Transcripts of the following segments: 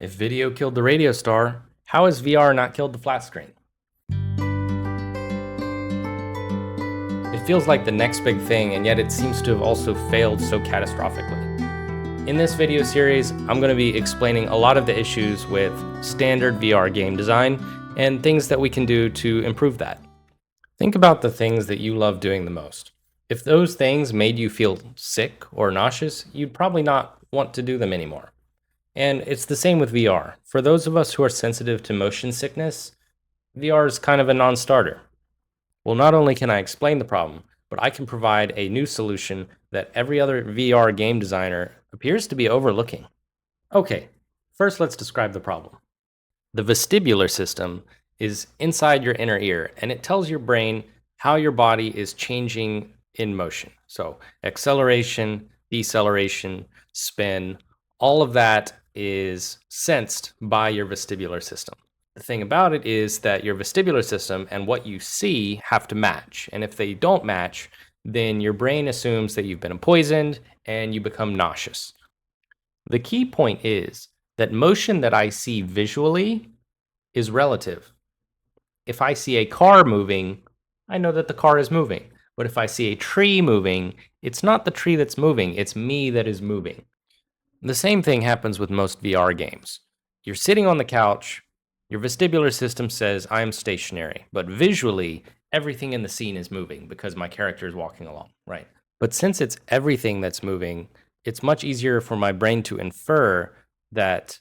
If video killed the radio star, how has VR not killed the flat screen? It feels like the next big thing, and yet it seems to have also failed so catastrophically. In this video series, I'm going to be explaining a lot of the issues with standard VR game design and things that we can do to improve that. Think about the things that you love doing the most. If those things made you feel sick or nauseous, you'd probably not want to do them anymore. And it's the same with VR. For those of us who are sensitive to motion sickness, VR is kind of a non-starter. Well, not only can I explain the problem, but I can provide a new solution that every other VR game designer appears to be overlooking. Okay, first let's describe the problem. The vestibular system is inside your inner ear, and it tells your brain how your body is changing in motion. So, acceleration, deceleration, spin, all of that is sensed by your vestibular system. The thing about it is that your vestibular system and what you see have to match. And if they don't match, then your brain assumes that you've been poisoned and you become nauseous. The key point is that motion that I see visually is relative. If I see a car moving, I know that the car is moving. But if I see a tree moving, it's not the tree that's moving, it's me that is moving. The same thing happens with most VR games. You're sitting on the couch, your vestibular system says I'm stationary, but visually, everything in the scene is moving because my character is walking along, right? But since it's everything that's moving, it's much easier for my brain to infer that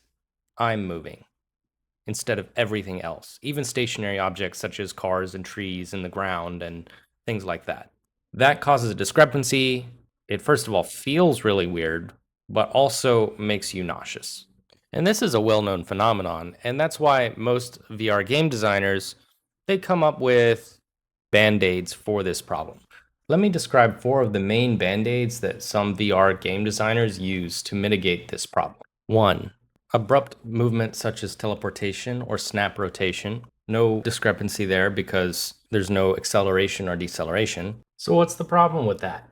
I'm moving instead of everything else, even stationary objects such as cars and trees and the ground and things like that. That causes a discrepancy. It first of all feels really weird, but also makes you nauseous. And this is a well-known phenomenon, and that's why most VR game designers, they come up with band-aids for this problem. Let me describe 4 of the main band-aids that some VR game designers use to mitigate this problem. 1. Abrupt movement such as teleportation or snap rotation. No discrepancy there because there's no acceleration or deceleration. So what's the problem with that?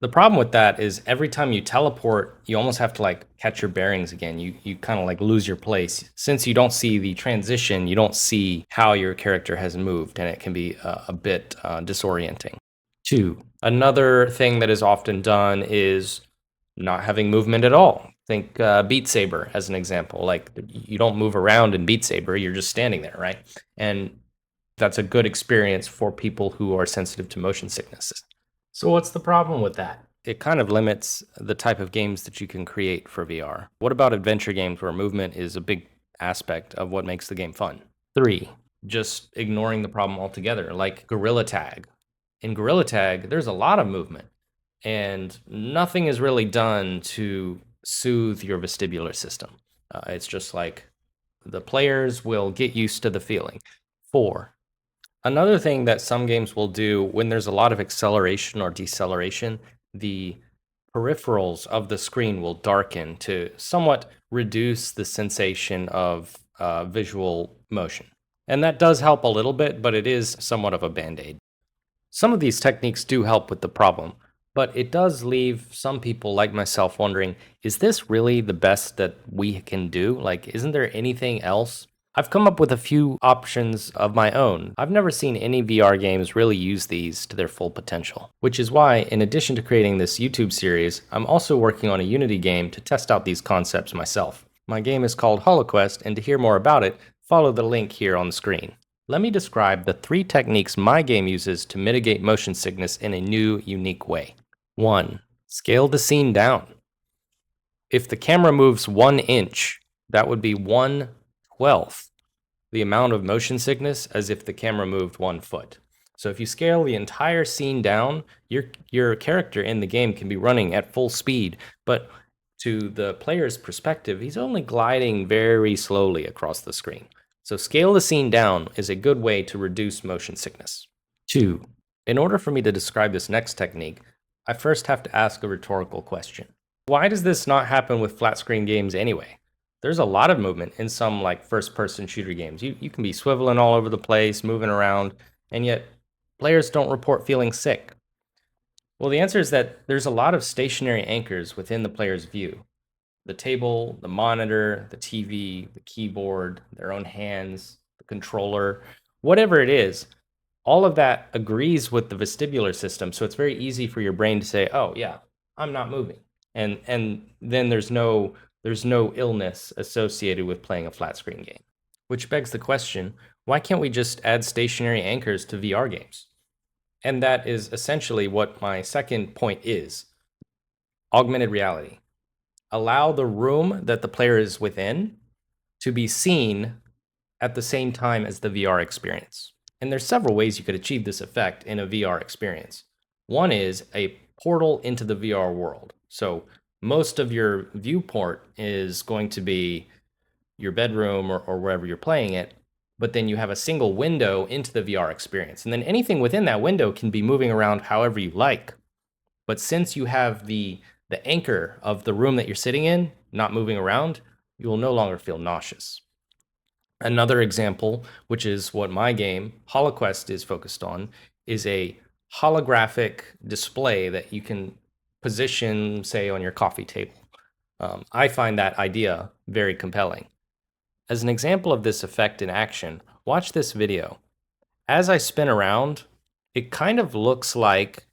The problem with that is every time you teleport, you almost have to catch your bearings again. You kind of lose your place. Since you don't see the transition, you don't see how your character has moved, and it can be a bit disorienting. 2. Another thing that is often done is not having movement at all. Think Beat Saber as an example. You don't move around in Beat Saber, you're just standing there, right? And that's a good experience for people who are sensitive to motion sicknesses. So what's the problem with that? It kind of limits the type of games that you can create for VR. What about adventure games where movement is a big aspect of what makes the game fun? 3. Just ignoring the problem altogether, like Gorilla Tag. In Gorilla Tag, there's a lot of movement, and nothing is really done to soothe your vestibular system. It's just like the players will get used to the feeling. 4. Another thing that some games will do when there's a lot of acceleration or deceleration, the peripherals of the screen will darken to somewhat reduce the sensation of visual motion. And that does help a little bit, but it is somewhat of a band-aid. Some of these techniques do help with the problem, but it does leave some people like myself wondering, is this really the best that we can do? Isn't there anything else? I've come up with a few options of my own. I've never seen any VR games really use these to their full potential, which is why, in addition to creating this YouTube series, I'm also working on a Unity game to test out these concepts myself. My game is called HoloQuest, and to hear more about it, follow the link here on the screen. Let me describe the 3 techniques my game uses to mitigate motion sickness in a new, unique way. 1. Scale the scene down. If the camera moves 1 inch, that would be 1/12 the amount of motion sickness as if the camera moved 1 foot. So if you scale the entire scene down, your character in the game can be running at full speed, but to the player's perspective, he's only gliding very slowly across the screen. So scale the scene down is a good way to reduce motion sickness. 2. In order for me to describe this next technique, I first have to ask a rhetorical question. Why does this not happen with flat screen games anyway? There's a lot of movement in some first-person shooter games. You can be swiveling all over the place, moving around, and yet players don't report feeling sick. Well, the answer is that there's a lot of stationary anchors within the player's view. the table, the monitor, the TV, the keyboard, their own hands, the controller, whatever it is, all of that agrees with the vestibular system. So it's very easy for your brain to say, oh yeah, I'm not moving. And then there's no illness associated with playing a flat screen game. Which begs the question, why can't we just add stationary anchors to VR games? And that is essentially what my second point is. Augmented reality. Allow the room that the player is within to be seen at the same time as the VR experience. And there's several ways you could achieve this effect in a VR experience. One is a portal into the VR world. So most of your viewport is going to be your bedroom or wherever you're playing it, but then you have a single window into the VR experience. And then anything within that window can be moving around however you like. But since you have the anchor of the room that you're sitting in not moving around, you will no longer feel nauseous. Another example, which is what my game, HoloQuest, is focused on, is a holographic display that you can position, say, on your coffee table. I find that idea very compelling. As an example of this effect in action, watch this video. As I spin around, it kind of looks like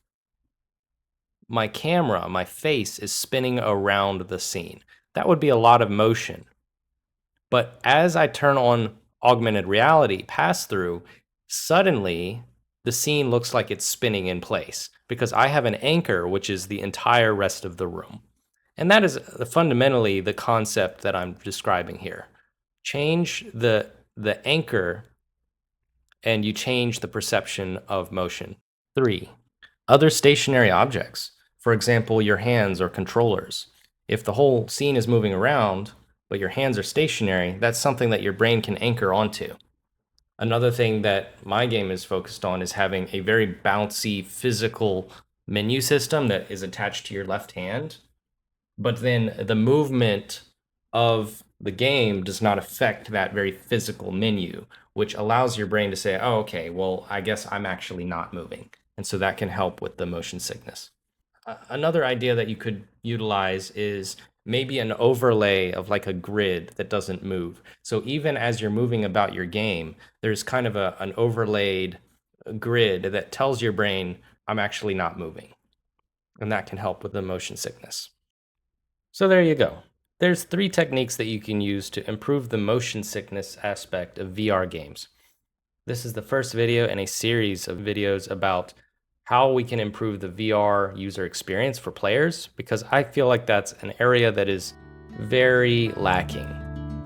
my camera, my face, is spinning around the scene. That would be a lot of motion. But as I turn on augmented reality pass-through, suddenly the scene looks like it's spinning in place because I have an anchor, which is the entire rest of the room. And that is fundamentally the concept that I'm describing here. Change the anchor and you change the perception of motion. 3, other stationary objects. For example, your hands or controllers. If the whole scene is moving around, but your hands are stationary, that's something that your brain can anchor onto. Another thing that my game is focused on is having a very bouncy physical menu system that is attached to your left hand, but then the movement of the game does not affect that very physical menu, which allows your brain to say, oh, okay, well, I guess I'm actually not moving. And so that can help with the motion sickness. Another idea that you could utilize is maybe an overlay of like a grid that doesn't move. So even as you're moving about your game, there's kind of an overlaid grid that tells your brain, I'm actually not moving. And that can help with the motion sickness. So there you go. There's 3 techniques that you can use to improve the motion sickness aspect of VR games. This is the first video in a series of videos about how we can improve the VR user experience for players, because I feel like that's an area that is very lacking.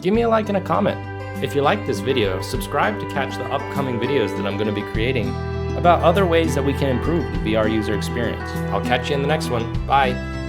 Give me a like and a comment. If you like this video, subscribe to catch the upcoming videos that I'm going to be creating about other ways that we can improve the VR user experience. I'll catch you in the next one. Bye.